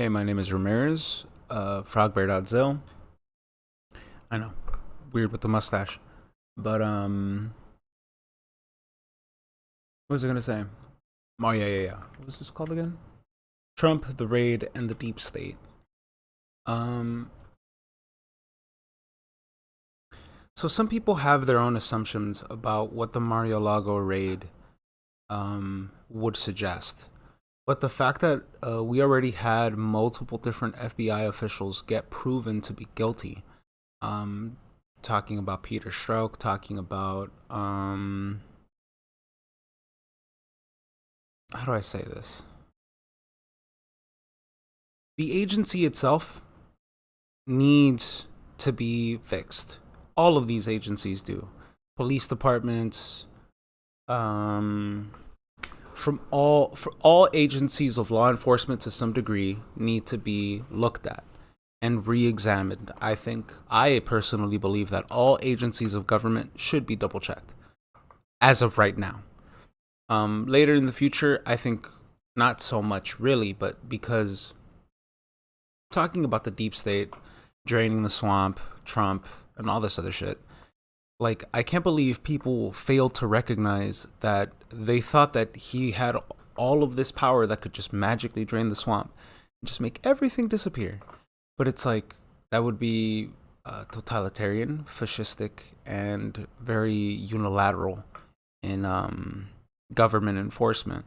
Hey, my name is Ramirez, FrogBear.zil. I know, weird with the mustache. But, what was I gonna say? Oh, yeah. What was this called again? Trump, the Raid, and the Deep State. Um, so some people have their own assumptions about what the Mar-a-Lago raid, would suggest. But the fact that we already had multiple different FBI officials get proven to be guilty, um, talking about Peter Strzok, talking about how do I say this? The agency itself needs to be fixed. All of these agencies do. Police departments, um, for all agencies of law enforcement to some degree need to be looked at and re-examined. I personally believe that all agencies of government should be double checked as of right now. Later in the future, I think not so much really, but because talking about the deep state, draining the swamp, Trump, and all this other shit, like, I can't believe people failed to recognize that they thought that he had all of this power that could just magically drain the swamp and just make everything disappear. But it's like, that would be totalitarian, fascistic, and very unilateral in government enforcement.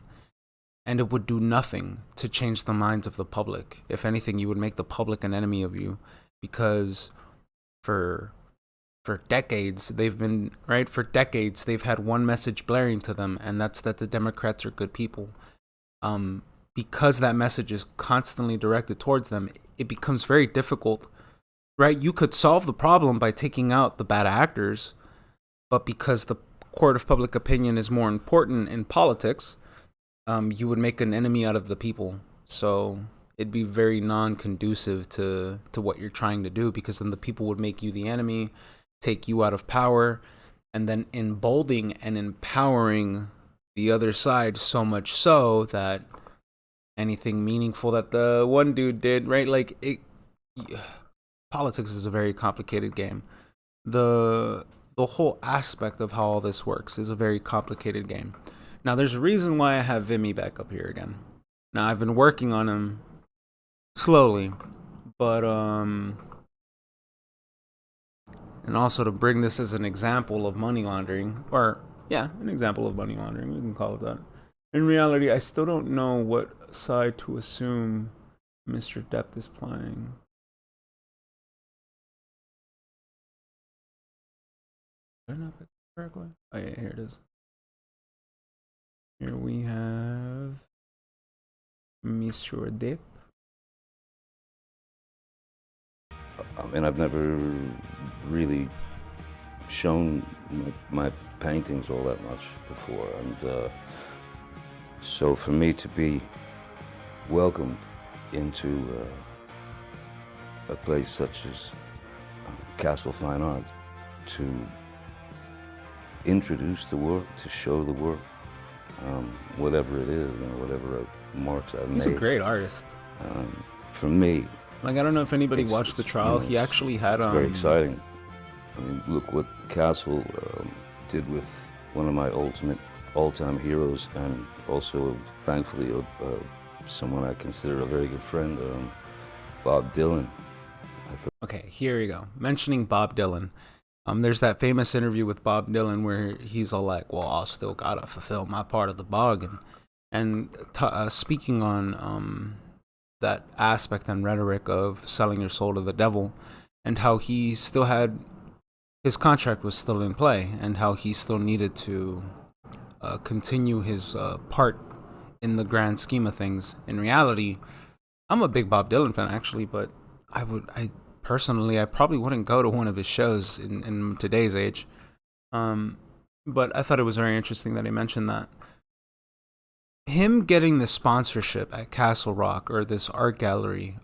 And it would do nothing to change the minds of the public. If anything, you would make the public an enemy of you, because for decades for decades they've had one message blaring to them, and that's that the Democrats are good people. Because that message is constantly directed towards them, it becomes very difficult, right? You could solve the problem by taking out the bad actors, but because the court of public opinion is more important in politics, you would make an enemy out of the people. So it'd be very non-conducive to what you're trying to do, because then the people would make you the enemy, take you out of power, and then emboldening and empowering the other side, so much so that anything meaningful that the one dude did, right? Like, politics is a very complicated game. The whole aspect of how all this works is a very complicated game. Now, there's a reason why I have Vimy back up here again. Now, I've been working on him slowly, but and also to bring this as an example of money laundering, or yeah, an example of money laundering, we can call it that. In reality, I still don't know what side to assume Mr. Depth is playing. Did I not pick it correctly? Oh yeah, here it is. Here we have Mr. Dip. I mean, I've never really shown my paintings all that much before, and so for me to be welcomed into a place such as Castle Fine Art, to introduce the work, to show the work, whatever it is, whatever marks I've made. He's a great artist. For me, like, I don't know if anybody watched the trial. He actually had it's very exciting. I mean, look what Castle did with one of my ultimate all-time heroes, and also, thankfully, someone I consider a very good friend, Bob Dylan. Okay, here you go. Mentioning Bob Dylan. There's that famous interview with Bob Dylan where he's all like, "Well, I still gotta fulfill my part of the bargain," and speaking on that aspect and rhetoric of selling your soul to the devil, and how he still had his contract was still in play, and how he still needed to continue his part in the grand scheme of things. In reality, I'm a big Bob Dylan fan actually, but I personally, I probably wouldn't go to one of his shows in today's age. But I thought it was very interesting that he mentioned that. Him getting the sponsorship at Castle Rock, or this art gallery,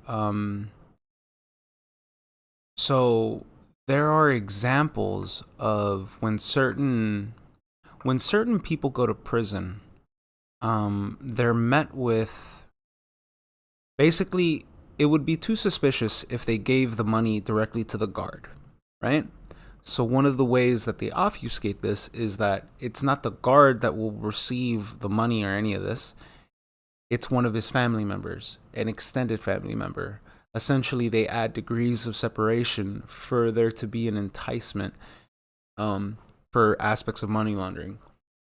so there are examples of when certain people go to prison, they're met with, basically, it would be too suspicious if they gave the money directly to the guard, right? So one of the ways that they obfuscate this is that it's not the guard that will receive the money or any of this. It's one of his family members, an extended family member. Essentially, they add degrees of separation for there to be an enticement for aspects of money laundering.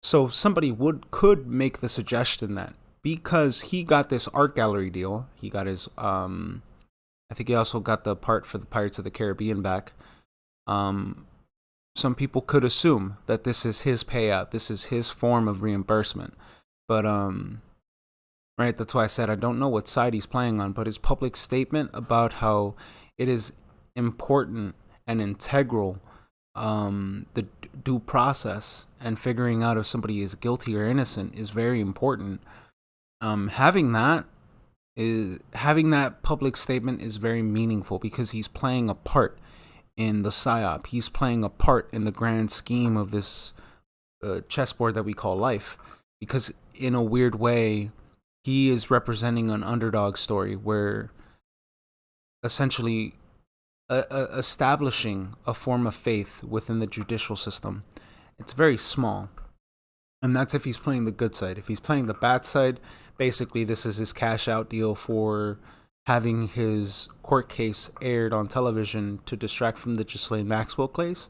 So somebody could make the suggestion that because he got this art gallery deal, he got his I think he also got the part for the Pirates of the Caribbean back. Some people could assume that this is his payout, this is his form of reimbursement. But right, that's why I said I don't know what side he's playing on, but his public statement about how it is important and integral, the due process and figuring out if somebody is guilty or innocent is very important. Having that public statement is very meaningful because he's playing a part in the psyop. He's playing a part in the grand scheme of this chessboard that we call life. Because in a weird way, he is representing an underdog story where essentially establishing a form of faith within the judicial system. It's very small. And that's if he's playing the good side. If he's playing the bad side, basically this is his cash out deal for having his court case aired on television to distract from the Ghislaine Maxwell case.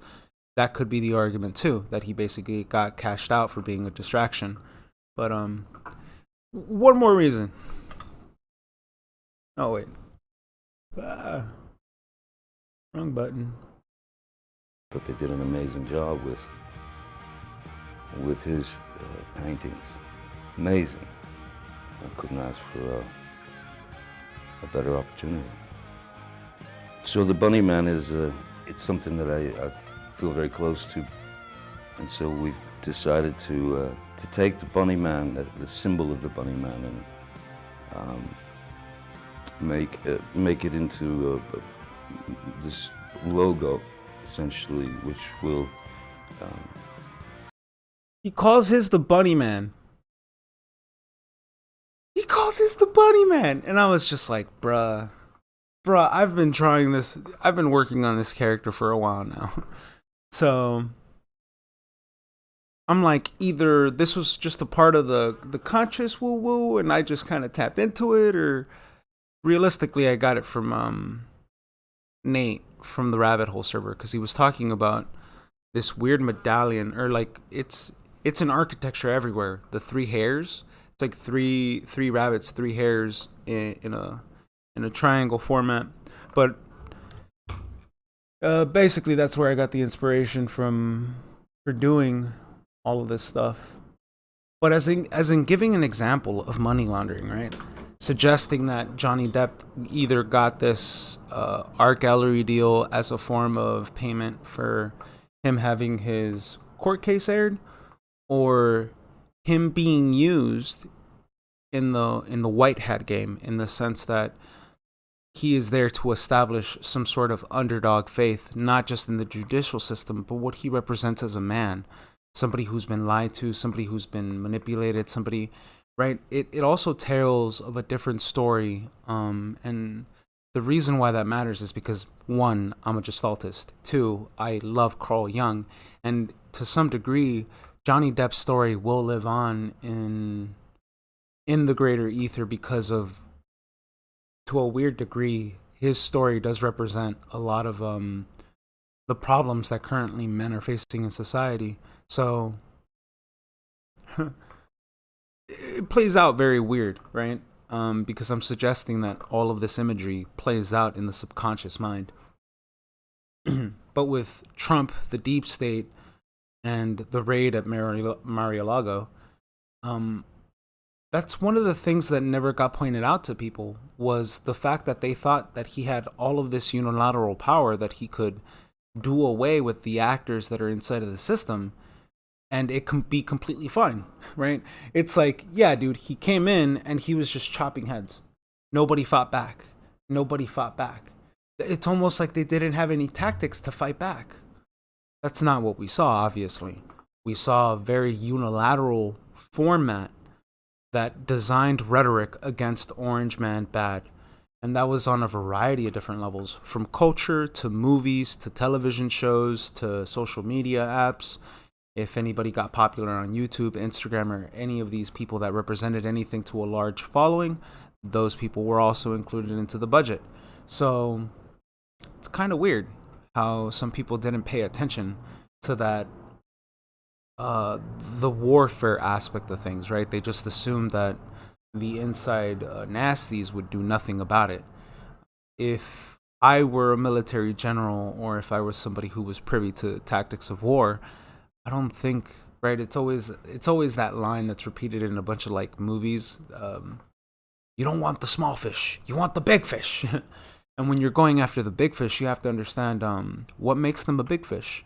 That could be the argument too, that he basically got cashed out for being a distraction. But one more reason. Oh wait. Wrong button. But they did an amazing job with his paintings. Amazing. I couldn't ask for a better opportunity. So the Bunny Man is it's something that I feel very close to, and so we've decided to take the Bunny Man, the symbol of the Bunny Man, and make it into this logo, essentially, which will. He calls his the Bunny Man. He calls his the Bunny Man, and I was just like, bruh, I've been working on this character for a while now. So I'm like, either this was just a part of the conscious woo woo and I just kind of tapped into it, or realistically I got it from Nate from the Rabbit Hole server, because he was talking about this weird medallion, or like it's an architecture everywhere. The three hairs, it's like three rabbits, three hairs in a triangle format. But basically that's where I got the inspiration for doing all of this stuff. But as in giving an example of money laundering, right? Suggesting that Johnny Depp either got this art gallery deal as a form of payment for him having his court case aired, or him being used in the white hat game, in the sense that he is there to establish some sort of underdog faith, not just in the judicial system, but what he represents as a man, somebody who's been lied to, somebody who's been manipulated, somebody, right? It also tells of a different story, and the reason why that matters is because, one, I'm a gestaltist. Two, I love Carl Jung, and to some degree, Johnny Depp's story will live on in the greater ether because of, to a weird degree, his story does represent a lot of the problems that currently men are facing in society. So it plays out very weird, right? Because I'm suggesting that all of this imagery plays out in the subconscious mind. But with Trump, the deep state, and the raid at Mar-a-Lago, that's one of the things that never got pointed out to people, was the fact that they thought that he had all of this unilateral power, that he could do away with the actors that are inside of the system, and it can be completely fine, right? It's like, yeah, dude, he came in and he was just chopping heads. Nobody fought back. It's almost like they didn't have any tactics to fight back. That's not what we saw, obviously. We saw a very unilateral format that designed rhetoric against Orange Man bad. And that was on a variety of different levels, from culture to movies to television shows to social media apps. If anybody got popular on YouTube, Instagram, or any of these people that represented anything to a large following, those people were also included into the budget. So it's kind of weird how some people didn't pay attention to that, the warfare aspect of things, right? They just assumed that the inside nasties would do nothing about it. If I were a military general, or if I was somebody who was privy to tactics of war, I don't think, right. It's always that line that's repeated in a bunch of like movies. You don't want the small fish, you want the big fish. And when you're going after the big fish, you have to understand what makes them a big fish.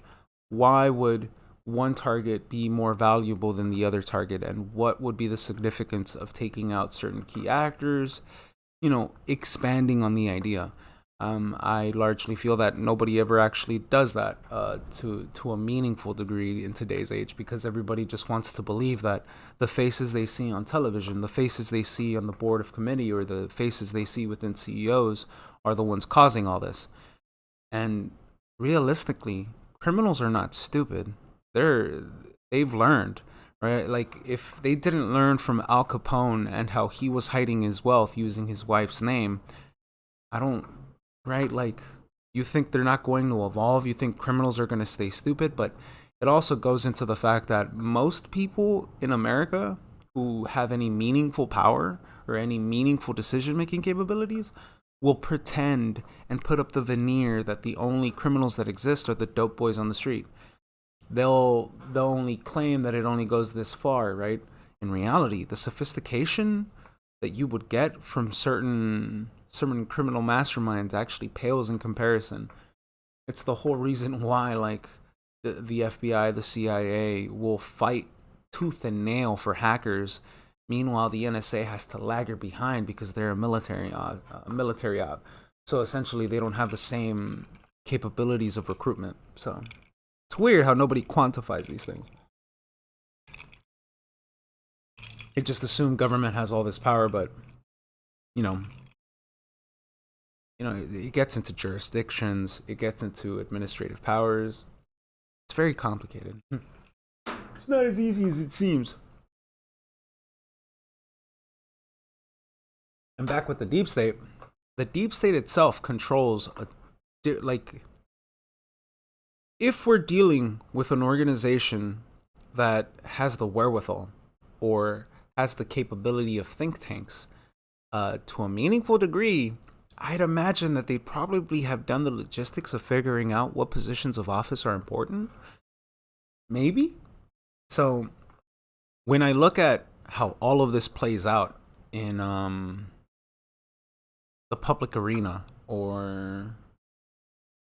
Why would one target be more valuable than the other target, and what would be the significance of taking out certain key actors, expanding on the idea. I largely feel that nobody ever actually does that to a meaningful degree in today's age, because everybody just wants to believe that the faces they see on television, the faces they see on the board of committee, or the faces they see within CEOs are the ones causing all this. And realistically, criminals are not stupid. They've learned, right? Like, if they didn't learn from Al Capone and how he was hiding his wealth using his wife's name, I don't, right? Like, you think they're not going to evolve? You think criminals are going to stay stupid? But it also goes into the fact that most people in America who have any meaningful power or any meaningful decision making capabilities will pretend and put up the veneer that the only criminals that exist are the dope boys on the street. They'll only claim that it only goes this far, right? In reality, the sophistication that you would get from certain criminal masterminds actually pales in comparison. It's the whole reason why, like, the FBI, the CIA will fight tooth and nail for hackers. Meanwhile, the NSA has to lag behind because they're a military op. So essentially, they don't have the same capabilities of recruitment. So it's weird how nobody quantifies these things. They just assume government has all this power, but you know, it gets into jurisdictions, it gets into administrative powers. It's very complicated. It's not as easy as it seems. And back with the deep state itself controls if we're dealing with an organization that has the wherewithal or has the capability of think tanks to a meaningful degree, I'd imagine that they'd probably have done the logistics of figuring out what positions of office are important. Maybe. So when I look at how all of this plays out in the public arena, or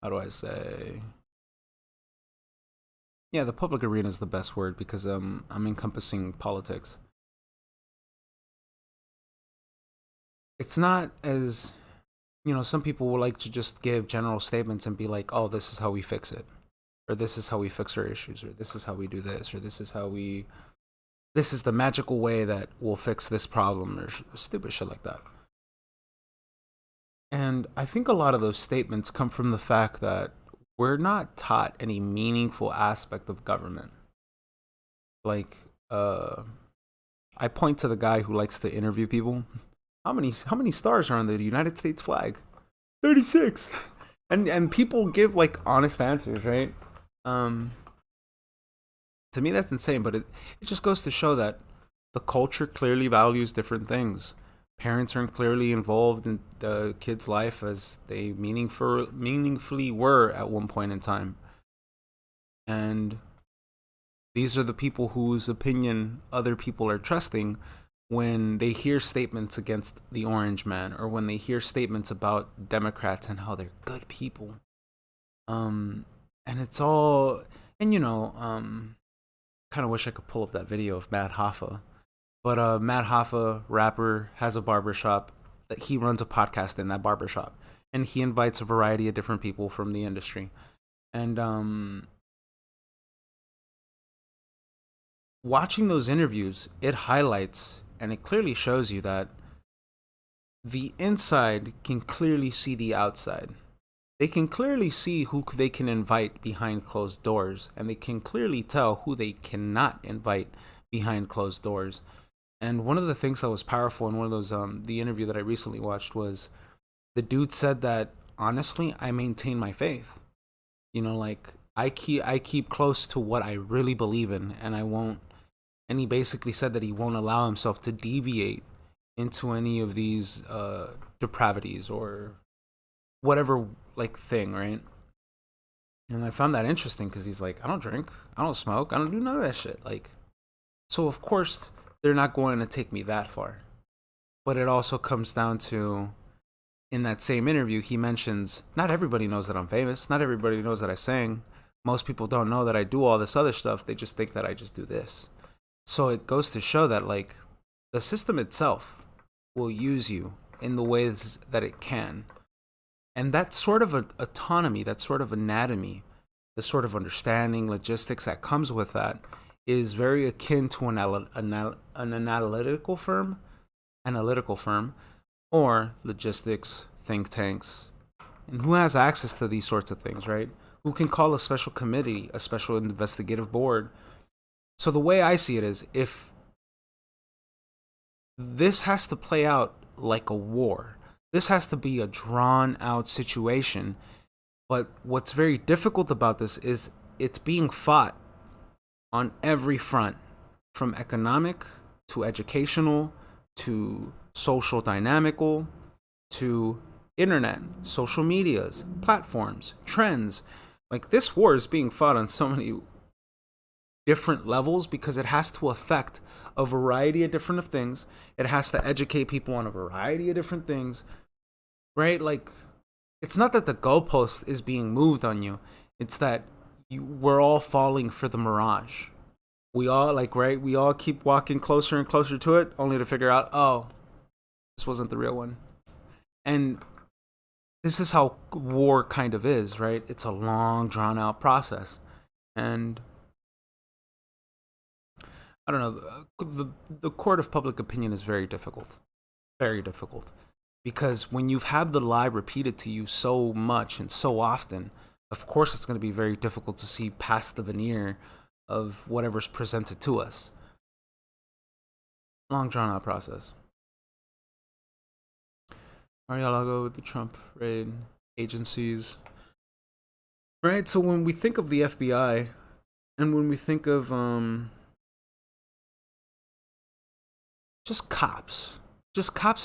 how do I say? Yeah, the public arena is the best word, because I'm encompassing politics. It's not as, some people will like to just give general statements and be like, oh, this is how we fix it, or this is how we fix our issues, or this is how we do this, or this is the magical way that we'll fix this problem, or stupid shit like that. And I think a lot of those statements come from the fact that we're not taught any meaningful aspect of government. Like, I point to the guy who likes to interview people. How many stars are on the United States flag? 36. And people give like honest answers, right? To me that's insane, but it just goes to show that the culture clearly values different things. Parents aren't clearly involved in the kid's life as they meaningfully were at one point in time. And these are the people whose opinion other people are trusting when they hear statements against the orange man, or when they hear statements about Democrats and how they're good people. And it's all, and kind of wish I could pull up that video of Matt Hoffa. But Matt Hoffa, rapper, has a barbershop. He runs a podcast in that barbershop. And he invites a variety of different people from the industry. And watching those interviews, it highlights and it clearly shows you that the inside can clearly see the outside. They can clearly see who they can invite behind closed doors, and they can clearly tell who they cannot invite behind closed doors. And one of the things that was powerful in one of those the interview that I recently watched was the dude said that honestly, I maintain my faith. You know, like I keep close to what I really believe in, and I won't. And he basically said that he won't allow himself to deviate into any of these depravities or whatever like thing, right? And I found that interesting because he's like, I don't drink, I don't smoke, I don't do none of that shit. Like, so of course they're not going to take me that far. But it also comes down to, in that same interview, he mentions not everybody knows that I'm famous, not everybody knows that I sing. Most people don't know that I do all this other stuff. They just think that I just do this. So it goes to show that like the system itself will use you in the ways that it can. And that sort of autonomy, that sort of anatomy, the sort of understanding, logistics that comes with that is very akin to an analytical firm, or logistics, think tanks. And who has access to these sorts of things, right? Who can call a special committee, a special investigative board? So the way I see it is, if this has to play out like a war, this has to be a drawn out situation. But what's very difficult about this is it's being fought on every front, from economic to educational to social dynamical to internet, social medias, platforms, trends. Like, this war is being fought on so many different levels because it has to affect a variety of different things. It has to educate people on a variety of different things, right? Like, it's not that the goalpost is being moved on you. It's that we're all falling for the mirage. We all, like, right? We all keep walking closer and closer to it, only to figure out, oh, this wasn't the real one. And this is how war kind of is, right? It's a long, drawn out process. And I don't know, the court of public opinion is very difficult. Very difficult. Because when you've had the lie repeated to you so much and so often, of course it's going to be very difficult to see past the veneer of whatever's presented to us. Long drawn out process. Mar-a-Lago with the Trump raid, agencies. Right, so when we think of the FBI, and when we think of just cops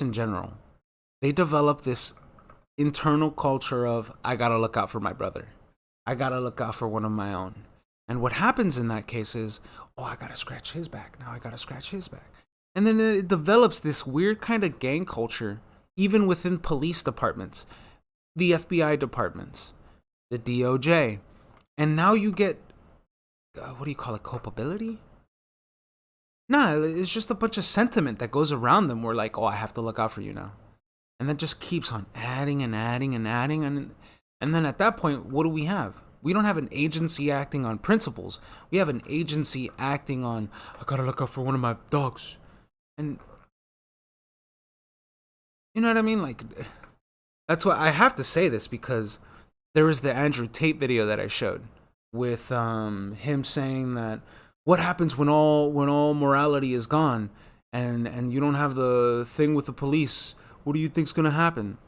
in general, they develop this internal culture of, I gotta look out for my brother. I gotta look out for one of my own. And what happens in that case is, oh, I gotta scratch his back. Now I gotta scratch his back. And then it develops this weird kind of gang culture, even within police departments, the FBI departments, the DOJ. And now you get, what do you call it, culpability? Nah, it's just a bunch of sentiment that goes around them. Where like, oh, I have to look out for you now. And that just keeps on adding and adding and adding. And then at that point, what do we have? We don't have an agency acting on principles. We have an agency acting on, I gotta look out for one of my dogs. And you know what I mean? Like, that's why I have to say this, because there was the Andrew Tate video that I showed with him saying that what happens when all morality is gone and you don't have the thing with the police. What do you think's gonna happen?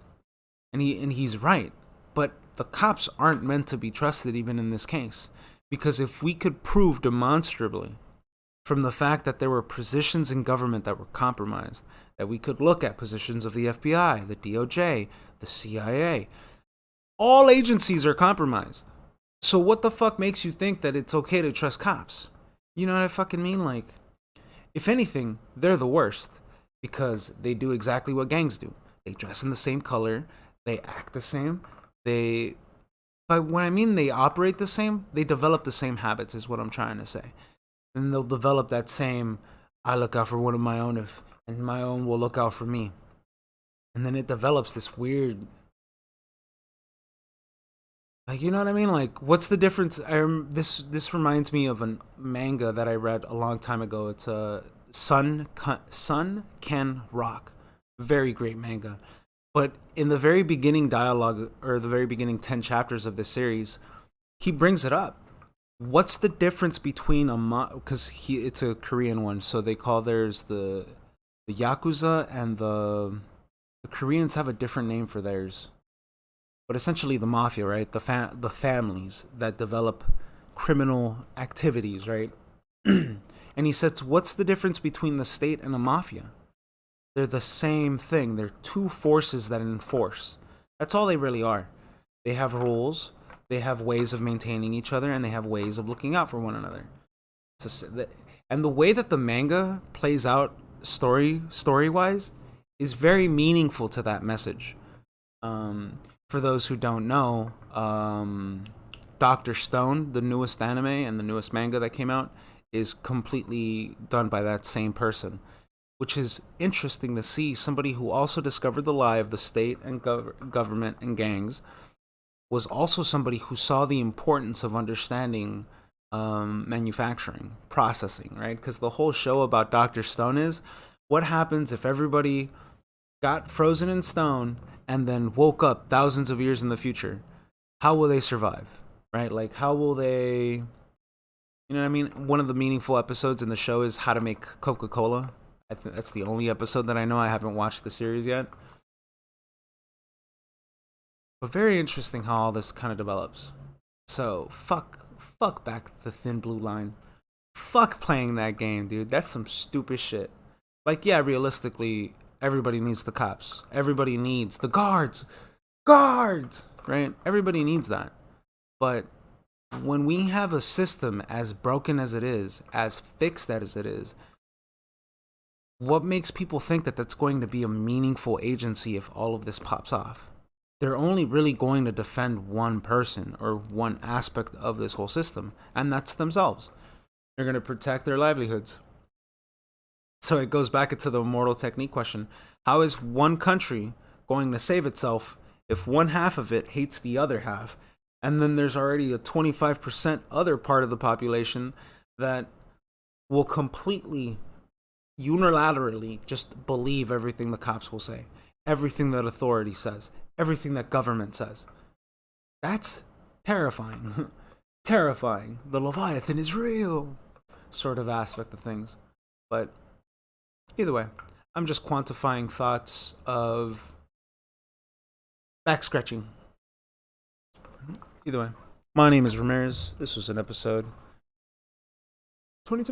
And he's right. But the cops aren't meant to be trusted even in this case. Because if we could prove demonstrably from the fact that there were positions in government that were compromised, that we could look at positions of the FBI, the DOJ, the CIA, all agencies are compromised. So what the fuck makes you think that it's okay to trust cops? You know what I fucking mean? Like, if anything, they're the worst. Because they do exactly what gangs do. They dress in the same color. They act the same. But when I mean they operate the same, they develop the same habits is what I'm trying to say. And they'll develop that same, I look out for one of my own, and my own will look out for me. And then it develops this weird, like, you know what I mean? Like, what's the difference? This reminds me of a manga that I read a long time ago. It's Sun Can Rock. Very great manga. But in the very beginning dialogue, or the very beginning 10 chapters of this series, he brings it up. What's the difference between because it's a Korean one, so they call theirs the Yakuza, and the Koreans have a different name for theirs. But essentially the mafia, right? The families that develop criminal activities, right? And he says, what's the difference between the state and the mafia? They're the same thing. They're two forces that enforce. That's all they really are. They have rules, they have ways of maintaining each other, and they have ways of looking out for one another. And the way that the manga plays out story wise is very meaningful to that message. For those who don't know, Doctor Stone, the newest anime and the newest manga that came out, is completely done by that same person, which is interesting to see. Somebody who also discovered the lie of the state and government and gangs was also somebody who saw the importance of understanding manufacturing, processing, right? Because the whole show about Dr. Stone is what happens if everybody got frozen in stone and then woke up thousands of years in the future? How will they survive, right? Like, how will they, you know what I mean? One of the meaningful episodes in the show is how to make Coca-Cola. I think that's the only episode that I know. I haven't watched the series yet. But very interesting how all this kind of develops. So, fuck back the thin blue line. Fuck playing that game, dude. That's some stupid shit. Like, yeah, realistically, everybody needs the cops. Everybody needs the guards. Guards! Right? Everybody needs that. But when we have a system as broken as it is, as fixed as it is, what makes people think that that's going to be a meaningful agency if all of this pops off? They're only really going to defend one person or one aspect of this whole system, and that's themselves. They're going to protect their livelihoods. So it goes back into the immortal technique question. How is one country going to save itself if one half of it hates the other half? And then there's already a 25% other part of the population that will completely, unilaterally just believe everything the cops will say, everything that authority says, everything that government says. That's terrifying. Terrifying. The Leviathan is real sort of aspect of things. But either way, I'm just quantifying thoughts of back scratching. Either way, my name is Ramirez. This was an episode 22 minutes.